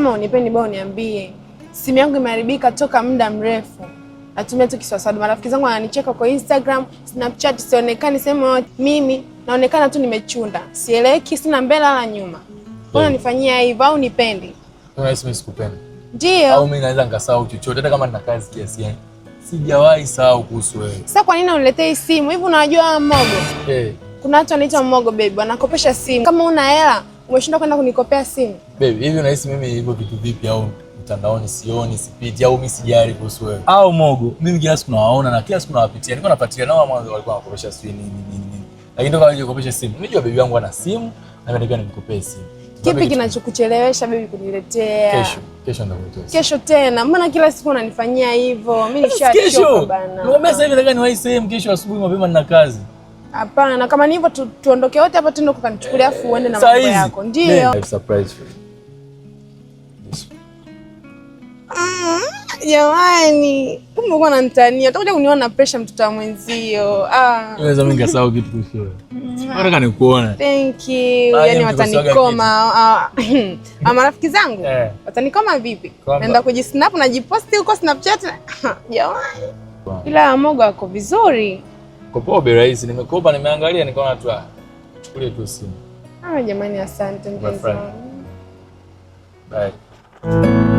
Kama unipendi bwana niambie. Simu yangu imeharibika toka muda mrefu. Natumia tu kiswaswadu. Marafiki zangu wananicheka kwa Instagram, Snapchat, sionekani sehemu yote. Mimi naonekana tu nimechunda. Sieleweki, sina mbele wala nyuma. Mbona nifanyia hivyo au nipendi? Unahisi mimi sikupendi? Ndio. Au mimi naweza nikasahau chochote hata kama nina kazi kiasi gani. Sijawahi sahau kuhusu wewe. Sasa kwa nini uniletee simu? Hivi unajua Mmogo? Kuna watu wanaitwa Mmogo baby, wanakopesha simu. Kama una hela, umeshindwa kwenda kunikopea simu. Baby, hivi unahisi mimi hivyo vitu vipi au mtandaoni sioni, sipiti au mimi sijali kuhusu wewe? Au Mmogo, mimi kila siku nawaona na kila siku nawapitia. Niko nafuatilia nao mwanzo walikuwa wanakopesha simu nini. Lakini toka waje kukopesha simu. Unajua baby wangu ana simu na mimi nikopee simu. Kipi kinachokuchelewesha baby kuniletea? Kesho ndakuletea. Kesho tena. Mbona kila siku unanifanyia hivyo? Mimi nishachoka bana. Niambia sasa hivi nataka niwahi sehemu kesho asubuhi mapema nina kazi. Hapana, kama ni hivyo tuondoke wote hapa tuende ukanichukulia afu uende na mambo yako. Ndio. Surprise. Jamani, kumbe uko unanitania. Utakuja kuniona pressure mtoto wa mwenzio. Unaweza mimi ngasahau kitu kuhusu. Nataka nikuona. Thank you. Yaani watanikoma. Marafiki zangu watanikoma vipi? Naenda kujisnap na jiposti huko Snapchat. Jamani. Ila Mmogo ako vizuri. Kwa bei rahisi nimekopa nimeangalia nikaona tu chukulie tu simu. Jamani asante mpenzi wangu. Bye.